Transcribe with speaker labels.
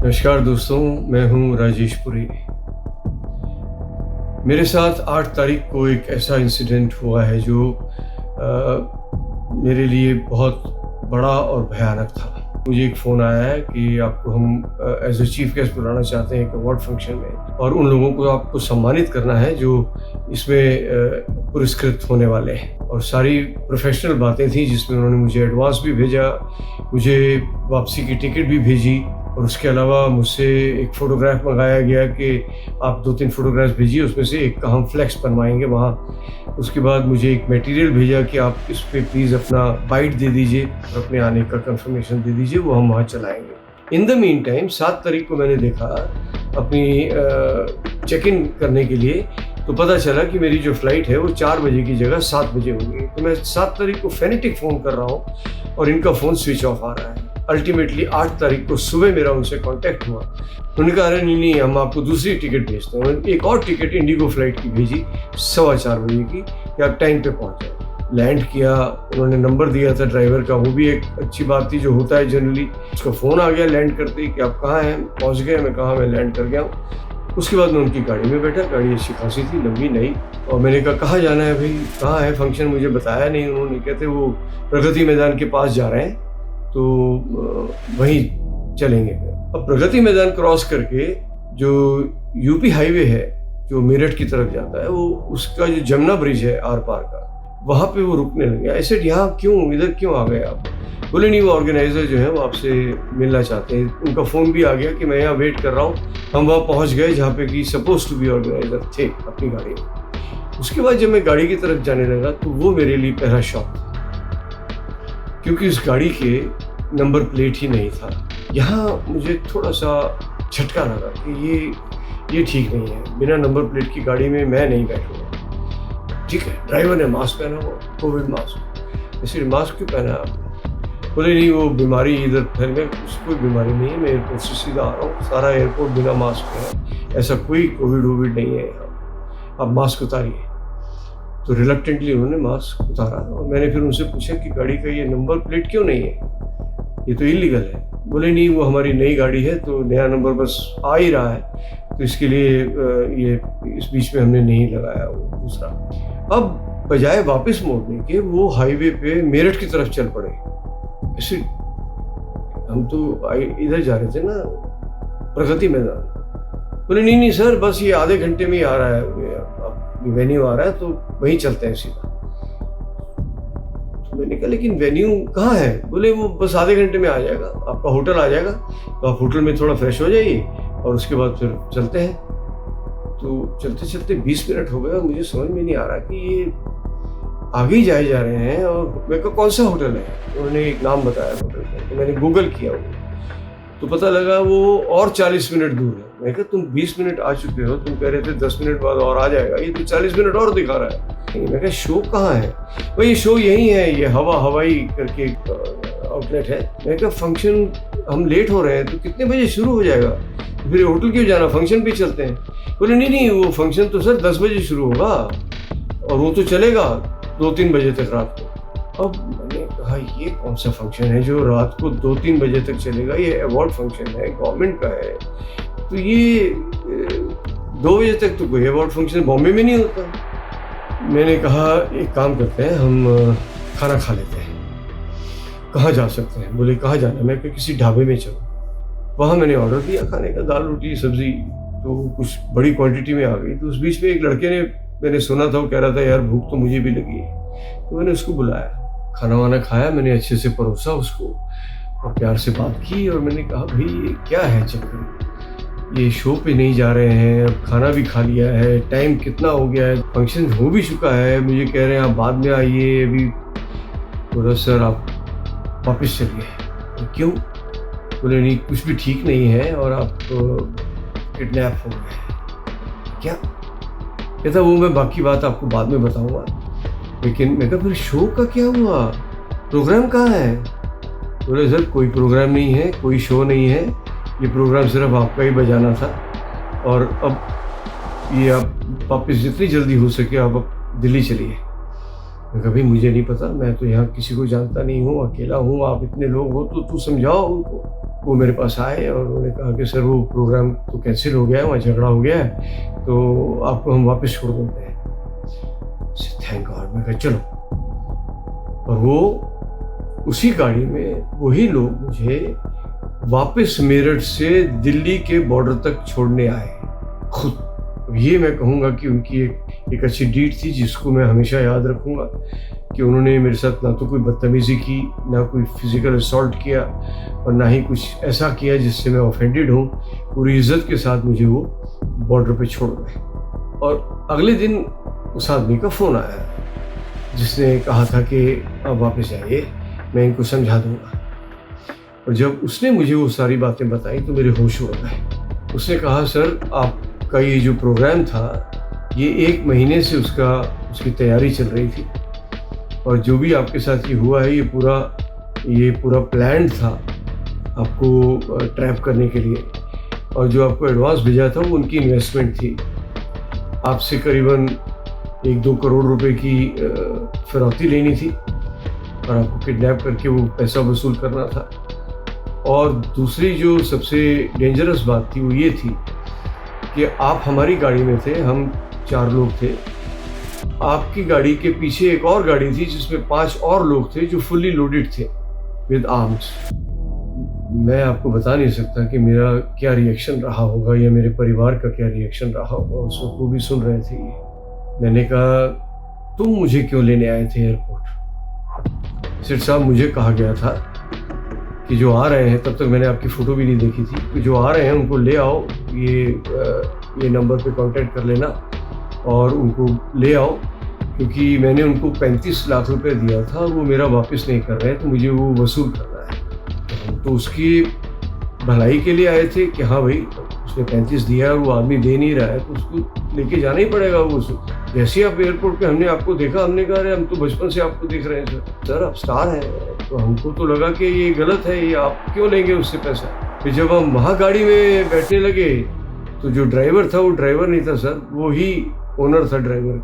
Speaker 1: नमस्कार दोस्तों, मैं हूं राजेश पुरी। मेरे साथ 8 तारीख को एक ऐसा इंसिडेंट हुआ है जो मेरे लिए बहुत बड़ा और भयानक था। मुझे एक फ़ोन आया है कि आपको हम एज़ अ चीफ गेस्ट बुलाना चाहते हैं एक अवार्ड फंक्शन में, और उन लोगों को आपको सम्मानित करना है जो इसमें पुरस्कृत होने वाले हैं। और सारी प्रोफेशनल बातें थी जिसमें उन्होंने मुझे एडवांस भी भेजा, मुझे वापसी की टिकट भी भेजी, और उसके अलावा मुझसे एक फ़ोटोग्राफ मंगाया गया कि आप 2-3 फ़ोटोग्राफ्स भेजिए, उसमें से एक का हम फ्लेक्स बनवाएंगे वहाँ। उसके बाद मुझे एक मटेरियल भेजा कि आप इस पे प्लीज़ अपना बाइट दे दीजिए और अपने आने का कंफर्मेशन दे दीजिए, वो हम वहाँ चलाएंगे। इन द मीन टाइम 7 तारीख को मैंने देखा अपनी चेक इन करने के लिए, तो पता चला कि मेरी जो फ़्लाइट है वो 4 बजे की जगह 7 बजे होगी। तो मैं 7 तारीख को फेनेटिक फ़ोन कर रहा हूँ और इनका फ़ोन स्विच ऑफ आ रहा है। अल्टीमेटली 8 तारीख को सुबह मेरा उनसे कांटेक्ट हुआ। उन्होंने कहा अरे नहीं, हम आपको दूसरी टिकट भेजते हैं। एक और टिकट इंडिगो फ्लाइट की भेजी 4:15 बजे की कि आप टाइम पे पहुँच जाए। लैंड किया, उन्होंने नंबर दिया था ड्राइवर का, वो भी एक अच्छी बात थी जो होता है जनरली। उसका फ़ोन आ गया लैंड करते ही कि आप कहाँ हैं, पहुँच गए। मैं कहा मैं लैंड कर गया हूँ। उसके बाद मैं उनकी गाड़ी में बैठा, गाड़ी अच्छी खासी थी, लंबी नई, और मैंने कहा कहाँ जाना है भाई, कहाँ है फंक्शन, मुझे बताया नहीं उन्होंने। कहते वो प्रगति मैदान के पास जा रहे हैं, तो वहीं चलेंगे। अब प्रगति मैदान क्रॉस करके जो यूपी हाईवे है जो मेरठ की तरफ जाता है, वो उसका जो जमुना ब्रिज है आर पार का, वहाँ पे वो रुकने लगे। ऐसे यहाँ क्यों, इधर क्यों आ गए आप? बोले नहीं, वो ऑर्गेनाइज़र जो है वो आपसे मिलना चाहते हैं। उनका फ़ोन भी आ गया कि मैं यहाँ वेट कर रहा हूँ। हम वहाँ पहुँच गए जहाँ पे कि सपोज टू बी ऑर्गेनाइज़र थे अपनी गाड़ी में। उसके बाद जब मैं गाड़ी की तरफ जाने लगा तो वो मेरे लिए पहला शॉक था, क्योंकि उस गाड़ी के नंबर प्लेट ही नहीं था। यहाँ मुझे थोड़ा सा झटका लगा कि ये ठीक नहीं है, बिना नंबर प्लेट की गाड़ी में मैं नहीं बैठूँगा। ठीक है, ड्राइवर ने मास्क पहना हुआ, कोविड मास्क। ऐसे मास्क क्यों पहना आपने? बोले नहीं, वो बीमारी इधर फैल गई। कोई बीमारी नहीं है, मैं एयरपोर्ट से सीधा आ रहा हूँ, सारा एयरपोर्ट बिना मास्क का है, ऐसा कोई कोविड नहीं है यहाँ, आप मास्क उतारिए। तो रिलक्टेंटली उन्होंने मास्क उतारा, और मैंने फिर उनसे पूछा कि गाड़ी का ये नंबर प्लेट क्यों नहीं है, ये तो इलीगल है। बोले नहीं, वो हमारी नई गाड़ी है तो नया नंबर बस आ ही रहा है, तो इसके लिए ये इस बीच में हमने नहीं लगाया वो दूसरा। अब बजाय वापस मोड़ने के वो हाईवे पे मेरठ की तरफ चल पड़े। ऐसे हम तो इधर जा रहे थे ना, प्रगति मैदान। बोले नहीं सर, बस ये आधे घंटे में ही आ रहा है, वेन्यू आ रहा है, तो वहीं चलते हैं सीधा। तो मैंने कहा लेकिन वेन्यू कहाँ है? बोले वो बस आधे घंटे में आ जाएगा, आपका होटल आ जाएगा, तो आप होटल में थोड़ा फ्रेश हो जाइए और उसके बाद फिर चलते हैं। तो चलते चलते 20 मिनट हो गए और मुझे समझ में नहीं आ रहा कि ये आगे ही जाए जा रहे हैं। और मेरे को कौन सा होटल है, उन्होंने एक नाम बताया होटल का, तो मैंने गूगल किया वो, तो पता लगा वो और 40 मिनट दूर है। मैं कहा तुम 20 मिनट आ चुके हो, तुम कह रहे थे 10 मिनट बाद और आ जाएगा, ये तो 40 मिनट और दिखा रहा है। मैं कहा शो कहाँ है? भाई ये शो यही है, ये हवाई करके आउटलेट है। मैं कहा फंक्शन हम लेट हो रहे हैं तो कितने बजे शुरू हो जाएगा, तो फिर होटल क्यों जाना, फंक्शन पे चलते हैं। बोले नहीं, वो फंक्शन तो सर 10 बजे शुरू होगा और वो तो चलेगा 2-3 बजे तक रात को। अब मैंने कहा ये कौन सा फंक्शन है जो रात को 2-3 बजे तक चलेगा, ये अवार्ड फंक्शन है, गवर्नमेंट का है, तो ये 2 बजे तक तो कोई अवार्ड फंक्शन बॉम्बे में नहीं होता। मैंने कहा एक काम करते हैं, हम खाना खा लेते हैं। कहाँ जा सकते हैं? बोले कहाँ जाना? मैं कहा किसी ढाबे में चलो। वहाँ मैंने ऑर्डर दिया खाने का, दाल रोटी सब्जी, तो कुछ बड़ी क्वांटिटी में आ गई। तो उस बीच में एक लड़के ने, मैंने सुना था, वो कह रहा था यार भूख तो मुझे भी लगी है, तो मैंने उसको बुलाया, खाना वाना खाया, मैंने अच्छे से परोसा उसको और प्यार से बात की। और मैंने कहा भाई ये क्या है चक्कर, ये शो पे नहीं जा रहे हैं, अब खाना भी खा लिया है, टाइम कितना हो गया है, फंक्शन हो भी चुका है, मुझे कह रहे हैं आप बाद में आइए अभी। बोला सर आप वापस चलिए। तो क्यों? बोले नहीं कुछ भी ठीक नहीं है और आप किडनैप हो गए। क्या? कहता वो मैं बाकी बात आपको बाद में बताऊंगा। लेकिन मैं कहा फिर शो का क्या हुआ, प्रोग्राम कहाँ है? बोले सर कोई प्रोग्राम नहीं है, कोई शो नहीं है, ये प्रोग्राम सिर्फ आपका ही बजाना था, और अब ये आप वापस जितनी जल्दी हो सके आप अब दिल्ली चलिए। मैं कहा भाई मुझे नहीं पता, मैं तो यहाँ किसी को जानता नहीं हूँ, अकेला हूँ, आप इतने लोग हो तो तू समझाओ उनको। वो मेरे पास आए और उन्होंने कहा कि सर वो प्रोग्राम तो कैंसिल हो गया है, वहाँ झगड़ा हो गया है, तो आपको हम वापस छोड़ देते हैं। Thank God. मैं कहा चलो। और वो उसी गाड़ी में वही लोग मुझे वापस मेरठ से दिल्ली के बॉर्डर तक छोड़ने आए खुद। ये मैं कहूँगा कि उनकी एक अच्छी डीड थी जिसको मैं हमेशा याद रखूँगा, कि उन्होंने मेरे साथ ना तो कोई बदतमीज़ी की, ना कोई फिज़िकल असॉल्ट किया और ना ही कुछ ऐसा किया जिससे मैं ऑफेंडेड हूँ। पूरी इज़्ज़त के साथ मुझे वो बॉर्डर पे छोड़ गए। और अगले दिन उस आदमी का फ़ोन आया जिसने कहा था कि आप वापस आइए, मैं इनको समझा दूँगा। और जब उसने मुझे वो सारी बातें बताई तो मेरे होश उड़ गए। उसने कहा सर आपका ये जो प्रोग्राम था, ये 1 महीने से उसकी तैयारी चल रही थी, और जो भी आपके साथ ये हुआ है ये पूरा प्लान था आपको ट्रैप करने के लिए। और जो आपको एडवांस भेजा था वो उनकी इन्वेस्टमेंट थी। आपसे करीबन 1-2 करोड़ रुपए की फिरौती लेनी थी और आपको किडनैप करके वो पैसा वसूल करना था। और दूसरी जो सबसे डेंजरस बात थी वो ये थी कि आप हमारी गाड़ी में थे, हम 4 लोग थे। आपकी गाड़ी के पीछे एक और गाड़ी थी जिसमें 5 और लोग थे जो फुल्ली लोडेड थे विद आर्म्स। मैं आपको बता नहीं सकता कि मेरा क्या रिएक्शन रहा होगा या मेरे परिवार का क्या रिएक्शन रहा होगा। उस वक्त वो भी सुन रहे थे। मैंने कहा तुम मुझे क्यों लेने आए थे एयरपोर्ट? सेठ साहब मुझे कहा गया था कि जो आ रहे हैं, तब तक मैंने आपकी फ़ोटो भी नहीं देखी थी, कि जो आ रहे हैं उनको ले आओ, ये नंबर पे कांटेक्ट कर लेना और उनको ले आओ, क्योंकि मैंने उनको 35 लाख रुपए दिया था, वो मेरा वापस नहीं कर रहे हैं, तो मुझे वो वसूल करना है। तो उसकी भलाई के लिए आए थे कि हाँ भाई उसने 35 दिया और वो आदमी दे नहीं रहा है, तो उसको लेके जाना ही पड़ेगा। वो जैसे ही आप एयरपोर्ट पे हमने आपको देखा, हमने कहा अरे हम तो बचपन से आपको देख रहे हैं सर आप स्टार हैं। तो हमको तो लगा कि ये गलत है, ये आप क्यों लेंगे उससे पैसा। फिर जब हम वहाँ गाड़ी में बैठने लगे तो जो ड्राइवर था वो ड्राइवर नहीं था सर, वो ही ओनर था ड्राइवर।